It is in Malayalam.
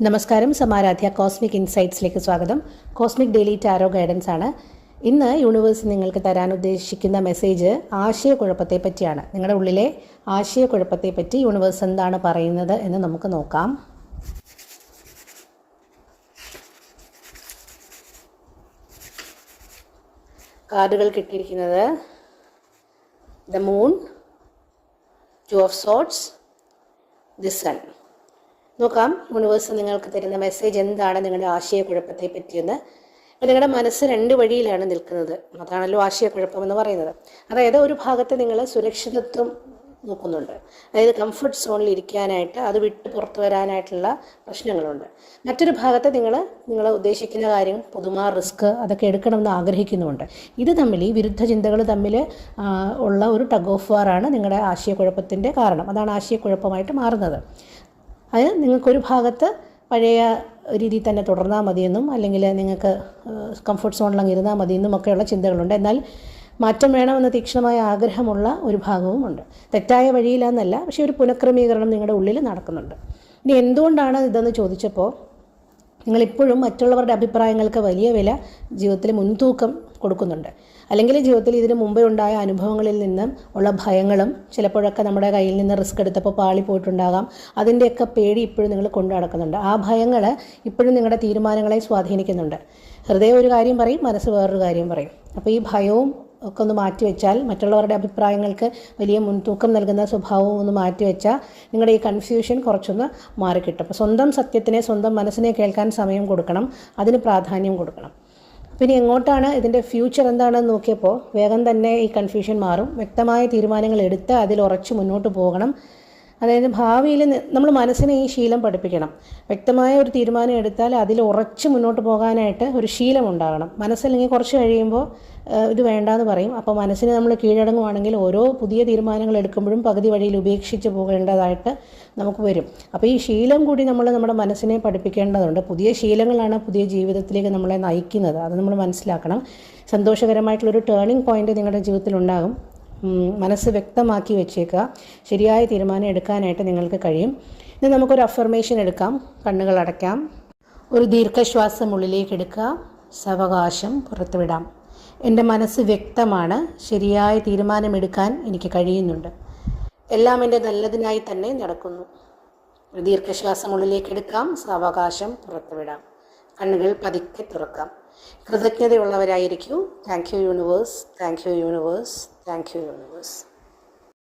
നമസ്കാരം. സമാരാധ്യ കോസ്മിക് ഇൻസൈറ്റ്സിലേക്ക് സ്വാഗതം. കോസ്മിക് ഡെയിലി ടാരോ ഗൈഡൻസ് ആണ്. ഇന്ന് യൂണിവേഴ്സ് നിങ്ങൾക്ക് തരാൻ ഉദ്ദേശിക്കുന്ന മെസ്സേജ് ആശയക്കുഴപ്പത്തെ പറ്റിയാണ്. നിങ്ങളുടെ ഉള്ളിലെ ആശയക്കുഴപ്പത്തെ പറ്റി യൂണിവേഴ്സ് എന്താണ് പറയുന്നത് എന്ന് നമുക്ക് നോക്കാം. കാർഡുകൾ കിട്ടിയിരിക്കുന്നത് the moon, two of swords, the sun. നോക്കാം യൂണിവേഴ്സ് നിങ്ങൾക്ക് തരുന്ന മെസ്സേജ് എന്താണ് നിങ്ങളുടെ ആശയക്കുഴപ്പത്തെ പറ്റിയെന്ന്. അപ്പോൾ നിങ്ങളുടെ മനസ്സ് രണ്ട് വഴിയിലാണ് നിൽക്കുന്നത്. അതാണല്ലോ ആശയക്കുഴപ്പം എന്ന് പറയുന്നത്. അതായത് ഒരു ഭാഗത്ത് നിങ്ങൾ സുരക്ഷിതത്വം നോക്കുന്നുണ്ട്, അതായത് കംഫർട്ട് സോണിൽ ഇരിക്കാനായിട്ട്, അത് വിട്ട് പുറത്തു വരാനായിട്ടുള്ള പ്രശ്നങ്ങളുണ്ട്. മറ്റൊരു ഭാഗത്ത് നിങ്ങൾ ഉദ്ദേശിക്കുന്ന കാര്യം, പുതുമ, റിസ്ക് അതൊക്കെ എടുക്കണമെന്ന് ആഗ്രഹിക്കുന്നുമുണ്ട്. ഇത് തമ്മിൽ, ഈ വിരുദ്ധ ചിന്തകൾ തമ്മിൽ ഉള്ള ഒരു ടഗ് ഓഫ് വാറാണ് നിങ്ങളുടെ ആശയക്കുഴപ്പത്തിൻ്റെ കാരണം. അതാണ് ആശയക്കുഴപ്പമായിട്ട് മാറുന്നത്. അത് നിങ്ങൾക്കൊരു ഭാഗത്ത് പഴയ രീതിയിൽ തന്നെ തുടർന്നാൽ മതിയെന്നും, അല്ലെങ്കിൽ നിങ്ങൾക്ക് കംഫർട്ട് സോണിലങ്ങ് ഇരുന്നാൽ മതിയെന്നും ഒക്കെയുള്ള ചിന്തകളുണ്ട്. എന്നാൽ മാറ്റം വേണമെന്ന തീക്ഷ്ണമായ ആഗ്രഹമുള്ള ഒരു ഭാഗവുമുണ്ട്. തെറ്റായ വഴിയിലാണെന്നല്ല, പക്ഷേ ഒരു പുനഃക്രമീകരണം നിങ്ങളുടെ ഉള്ളിൽ നടക്കുന്നുണ്ട്. ഇനി എന്തുകൊണ്ടാണ് ഇതെന്ന് ചോദിച്ചപ്പോൾ, നിങ്ങളിപ്പോഴും മറ്റുള്ളവരുടെ അഭിപ്രായങ്ങൾക്ക് വലിയ വില ജീവിതത്തിൽ മുൻതൂക്കം കൊടുക്കുന്നുണ്ട്. അല്ലെങ്കിൽ ജീവിതത്തിൽ ഇതിന് മുമ്പേ ഉണ്ടായ അനുഭവങ്ങളിൽ നിന്നും ഉള്ള ഭയങ്ങളും, ചിലപ്പോഴൊക്കെ നമ്മുടെ കയ്യിൽ നിന്ന് റിസ്ക് എടുത്തപ്പോൾ പാളിപ്പോയിട്ടുണ്ടാകാം, അതിൻ്റെയൊക്കെ പേടി ഇപ്പോഴും നിങ്ങൾ കൊണ്ടു നടക്കുന്നുണ്ട്. ആ ഭയങ്ങൾ ഇപ്പോഴും നിങ്ങളുടെ തീരുമാനങ്ങളെ സ്വാധീനിക്കുന്നുണ്ട്. ഹൃദയം ഒരു കാര്യം പറയും, മനസ്സ് വേറൊരു കാര്യം പറയും. അപ്പോൾ ഈ ഭയവും ഒക്കെ ഒന്ന് മാറ്റിവെച്ചാൽ, മറ്റുള്ളവരുടെ അഭിപ്രായങ്ങൾക്ക് വലിയ മുൻതൂക്കം നൽകുന്ന സ്വഭാവവും ഒന്ന് മാറ്റിവെച്ചാൽ നിങ്ങളുടെ ഈ കൺഫ്യൂഷൻ കുറച്ചൊന്ന് മാറിക്കിട്ടും. അപ്പോൾ സ്വന്തം സത്യത്തിനെ, സ്വന്തം മനസ്സിനെ കേൾക്കാൻ സമയം കൊടുക്കണം, അതിന് പ്രാധാന്യം കൊടുക്കണം. പിന്നെ എങ്ങോട്ടാണ് ഇതിൻ്റെ ഫ്യൂച്ചർ എന്താണെന്ന് നോക്കിയപ്പോൾ വേഗം തന്നെ ഈ കൺഫ്യൂഷൻ മാറും. വ്യക്തമായ തീരുമാനങ്ങൾ എടുത്ത് അതിൽ ഉറച്ച് മുന്നോട്ട് പോകണം. അതായത് ഭാവിയിൽ നമ്മൾ മനസ്സിനെ ഈ ശീലം പഠിപ്പിക്കണം. വ്യക്തമായ ഒരു തീരുമാനം എടുത്താൽ അതിൽ ഉറച്ച് മുന്നോട്ട് പോകാനായിട്ട് ഒരു ശീലം ഉണ്ടാകണം. മനസ്സല്ലെങ്കിൽ കുറച്ച് കഴിയുമ്പോൾ ഇത് വേണ്ടാന്ന് പറയും. അപ്പോൾ മനസ്സിന് നമ്മൾ കീഴടങ്ങുവാണെങ്കിൽ ഓരോ പുതിയ തീരുമാനങ്ങൾ എടുക്കുമ്പോഴും പകുതി വഴിയിൽ ഉപേക്ഷിച്ച് പോകേണ്ടതായിട്ട് നമുക്ക് വരും. അപ്പോൾ ഈ ശീലം കൂടി നമ്മുടെ മനസ്സിനെ പഠിപ്പിക്കേണ്ടതുണ്ട്. പുതിയ ശീലങ്ങളാണ് പുതിയ ജീവിതത്തിലേക്ക് നമ്മളെ നയിക്കുന്നത്. അത് നമ്മൾ മനസ്സിലാക്കണം. സന്തോഷകരമായിട്ടുള്ളൊരു ടേണിംഗ് പോയിൻ്റ് നിങ്ങളുടെ ജീവിതത്തിലുണ്ടാകും. മനസ്സ് വ്യക്തമാക്കി വെച്ചേക്കുക. ശരിയായ തീരുമാനം എടുക്കാനായിട്ട് നിങ്ങൾക്ക് കഴിയും. ഇനി നമുക്കൊരു അഫർമേഷൻ എടുക്കാം. കണ്ണുകൾ അടയ്ക്കാം. ഒരു ദീർഘശ്വാസം ഉള്ളിലേക്ക് എടുക്കുക. സാവകാശം പുറത്തുവിടാം. എൻ്റെ മനസ്സ് വ്യക്തമാണ്. ശരിയായ തീരുമാനമെടുക്കാൻ എനിക്ക് കഴിയുന്നുണ്ട്. എല്ലാം എൻ്റെ നല്ലതിനായി തന്നെ നടക്കുന്നു. ഒരു ദീർഘശ്വാസം ഉള്ളിലേക്ക് എടുക്കാം. സാവകാശം പുറത്തുവിടാം. കണ്ണുകൾ പതുക്കെ തുറക്കാം. കൃതജ്ഞതയുള്ളവരായിരിക്കൂ. Thank you universe, thank you universe, thank you universe.